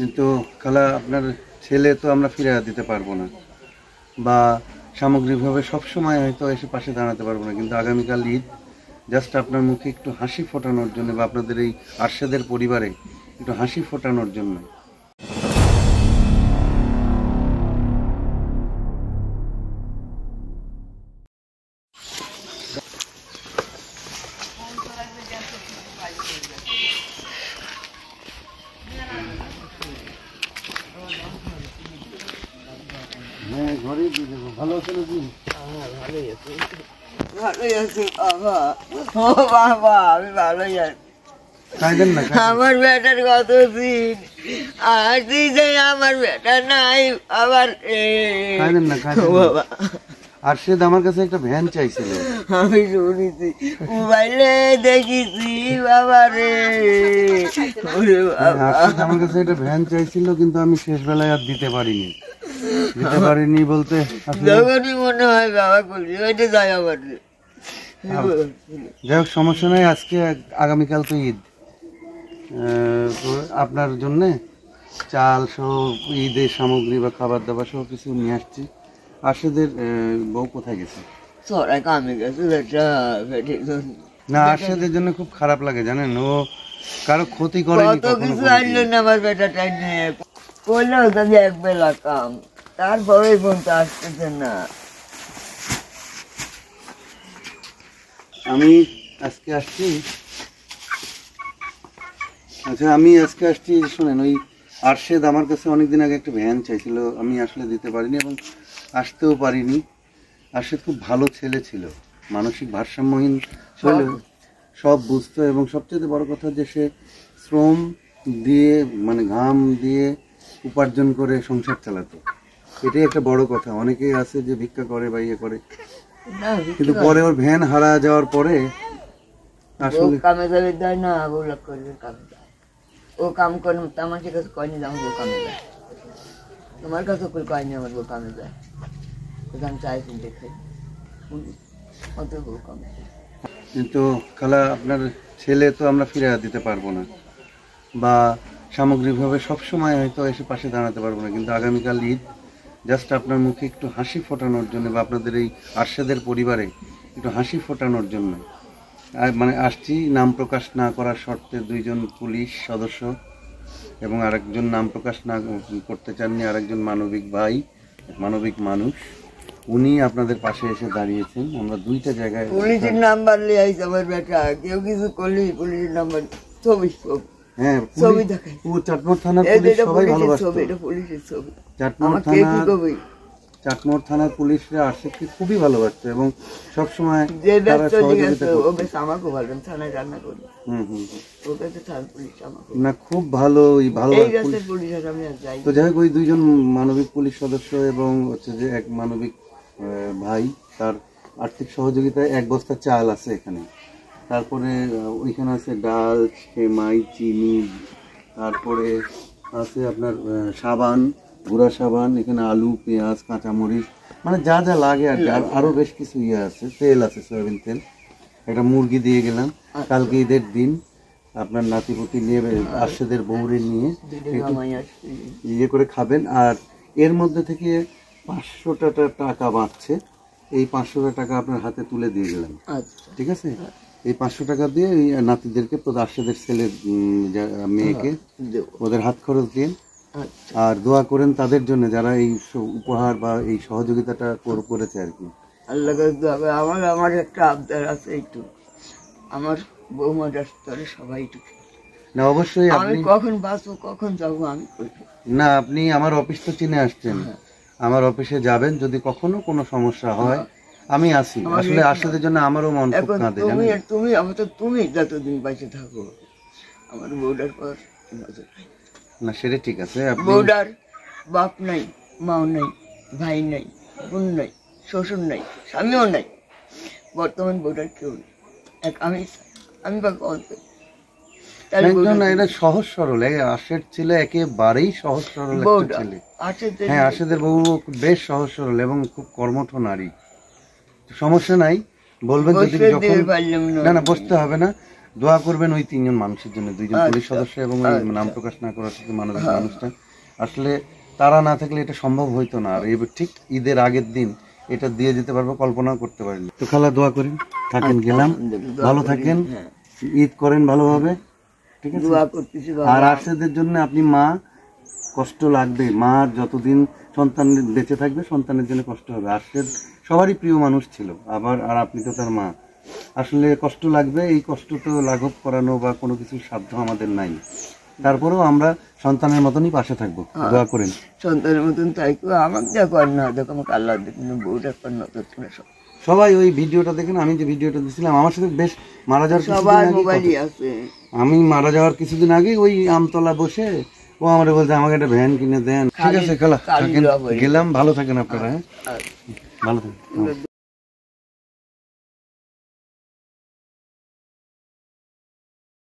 কিন্তু খালা আপনার ছেলে তো আমরা ফিরে দিতে পারবো না, বা সামগ্রিকভাবে সবসময় হয়তো এসে পাশে দাঁড়াতে পারবো না, কিন্তু আগামীকাল ঈদ, জাস্ট আপনার মুখে একটু হাসি ফোটানোর জন্য বা আপনাদের এই আরশেদের পরিবারে একটু হাসি ফোটানোর জন্য। হ্যাঁ, ঘরেই দিয়ে দেবো। ভালো আছে নাকি? ভালোই আছি, ভালোই আছি বাবা। ও বাবা, আমি ভালোই আছি। আমার বেটার কত দিন আর তুই যে আমার বেটা নাই আবার বাবা। আরশেদ আমার কাছে একটা ভ্যান চাইছিল, আমি শুনেছি, মোবাইলে দেখেছি বাবা রে। আরশেদ আমার কাছে একটা ভ্যান চাইছিল, কিন্তু আমি শেষ বেলায় আর দিতে পারিনি বলতে যখনই মনে হয় বাবা করছি ওইটা যায় আবার। যাই হোক, সমস্যা নাই। আজকে আগামীকাল তো ঈদ, তো আপনার জন্যে চাল সব ঈদের সামগ্রী বা খাবার দাবার সব কিছু নিয়ে আসছি। আরশেদের বউ কোথায় গেছে? কামে গেছে না, আরশেদের জন্য খুব খারাপ লাগে জানেন, ও কারো ক্ষতি করে কত কিছু আনলেন আমার বেটাটা নিয়ে, করলেও তাদের এক বেলা কাম, তারপরে ফোন তো আসতেছে না। আমি আজকে আসছি, শোনেন, ওই আরশেদ আমার কাছে অনেকদিন আগে একটা ভ্যান চাইছিল, আমি আসলে দিতে পারিনি এবং আসতেও পারিনি। আরশেদ খুব ভালো ছেলে ছিল, মানসিক ভারসাম্যহীন ছিল, সব বুঝতো, এবং সবচেয়ে বড় কথা যে সে শ্রম দিয়ে, মানে ঘাম দিয়ে উপার্জন করে সংসার চালাতো। এটাই একটা বড় কথা। অনেকেই আছে যে ভিক্ষা করে বা ইয়ে করে, কিন্তু পরে ওর ভ্যান হারা যাওয়ার পরে আসলে কামে যাবে দেয় না, ওগুলো করবে কামে যায়। ও কাম করে আমার কাছে কয়নি দাম, ও কামে যায়, তোমার কাছে কয়নি আমার বউ কামে যায়, ওখানে চাই কিনতে খাই অত বউ কামে যায়। কিন্তু খালা আপনার ছেলে তো আমরা ফিরে দিতে পারবো না, বা সামগ্রিকভাবে সবসময় হয়তো এসে পাশে দাঁড়াতে পারবো না, কিন্তু আগামীকাল ঈদ, জাস্ট আপনার মুখে একটু হাসি ফোটানোর জন্য বা আপনাদের এই আরশেদের পরিবারে একটু হাসি ফোটানোর জন্য মানে আসছি। নাম প্রকাশ না করার শর্তে দুইজন পুলিশ সদস্য এবং আরেকজন নাম প্রকাশ না করতে চাননি, আরেকজন মানবিক ভাই, মানবিক মানুষ, উনি আপনাদের পাশে এসে দাঁড়িয়েছেন। আমরা দুইটা জায়গায় পুলিশের নাম্বার নিয়ে আইছে আমার বেটা, কেউ কিছু করলি পুলিশের নাম্বার, ছবি হ্যাঁ, ছবি দেখাই, চাটমোড় থানার পুলিশ সবাই ভালোবাসতো। এটা পুলিশের ছবি। চাটমোড় থানার পুলিশরা আরশেদকে খুবই ভালোবাসতো এবং সবসময় যে ব্যস্ত জিজ্ঞাসা ও বেশ আমাকে ভালো থানায় রান্না করি। ওকে তো থানা পুলিশ আমাকে না, খুব ভালো পুলিশ। আমি যাই তো যাই হোক, ওই দুইজন মানবিক পুলিশ সদস্য এবং হচ্ছে যে এক মানবিক ভাই, তার আর্থিক সহযোগিতায় 1 বস্তা চাল আছে এখানে, তারপরে ওইখানে আছে ডাল, সেমাই, চিনি, তারপরে আছে আপনার সাবান, গুঁড়া সাবান, এখানে আলু, পেঁয়াজ, কাঁচামরিচ, মানে যা যা লাগে আর আরো বেশ কিছু ইয়ে আছে, তেল আছে, সয়াবিন তেল, একটা মুরগি দিয়ে গেলাম। কালকে ঈদের দিন আপনার নাতিপুতি নিয়ে, আরশেদের বউরে নিয়ে ইয়ে করে খাবেন। আর এর মধ্যে থেকে 500 টাকা বাঁচছে, এই 500 টাকা আপনার হাতে তুলে দিয়ে গেলাম, ঠিক আছে? এই 500 টাকা দিয়ে এই নাতিদেরকে, আরশেদের ছেলের মেয়েকে ওদের হাত খরচ দিন, আর দোয়া করেন তাদের জন্য যারা এই উপহার বা এই সহযোগিতাটা করেছে আর কি। আল্লাহ আমার একটা আবদার আছে, একটু আমার বৌমাটার স্তরে সবাই একটু না, অবশ্যই আমি কখন বাঁচবো কখন যাবো আমি না, আপনি আমার অফিস তো চিনে আসছেন, আমার অফিসে যাবেন, যদি কখনো কোনো সমস্যা হয় আমি আসি। আসলে আরশেদের জন্য আমারও মন খুব কাঁদে। তুমি আমার তো তুমি যতদিন বেঁচে থাকো আমার বউটার পর না, সেটা ঠিক আছে। বউটার বাপ নাই, মাও নাই, ভাই নাই, বোন নাই, শ্বশুর নাই, স্বামীও নাই, বর্তমান বউটার কেউ নেই, এক আমি বা এটা সহজ সরল, আরশেদ ছিল একেবারেই সহজ সরল ছেলে। হ্যাঁ, আরশেদের বউ বেশ সহজ সরল এবং খুব কর্মঠ নারী। সমস্যা নাই, বলবেন যদি, যখন না বসতে হবে না, দোয়া করবেন ওই 3 জন মানুষের জন্য, 2 জন পুলিশ সদস্য এবং ওই নাম প্রকাশ না করার সাথে মানবিক মানুষটা। আসলে তারা না থাকলে এটা সম্ভব হইতো না। আর এবার ঠিক ঈদের আগের দিন এটা দিয়ে যেতে পারবো কল্পনাও করতে পারিনি। তো খালা দোয়া করেন, থাকেন, গেলাম, ভালো থাকেন, ঈদ করেন ভালোভাবে, ঠিক আছে? আর আরশেদের জন্য আপনি মা, কষ্ট লাগবে, মা যতদিন সন্তান বেঁচে থাকবে সন্তানের জন্য কষ্ট হবে। আরশেদ সবারই প্রিয় মানুষ ছিল, আবার আর আপনি তো তার মা, আসলে কষ্ট লাগবে। এই কষ্ট তো লাঘব করানো বা কোনো কিছুর সাধ্য আমাদের নাই, তারপরেও আমরা সন্তানের মতনই পাশে থাকবো, দোয়া করেন। সন্তানের মতন তাই আমাকে যা করেন না, দেখো আমাকে আল্লাহ দেখুন বউটা করেন না, সবাই ওই ভিডিওটা দেখেন, আমি যে ভিডিওটা দিয়েছিলাম আমার সাথে বেশ মারা যাওয়ার সবার মোবাইলই আছে। আমি মারা যাওয়ার কিছুদিন আগে ওই আমতলা বসে ও আমারে বলছে আমাকে একটা ভ্যান কিনে দেন। ঠিক আছে খালা, থাকেন, গেলাম, ভালো থাকেন আপনারা, হ্যাঁ ভালো থাকেন।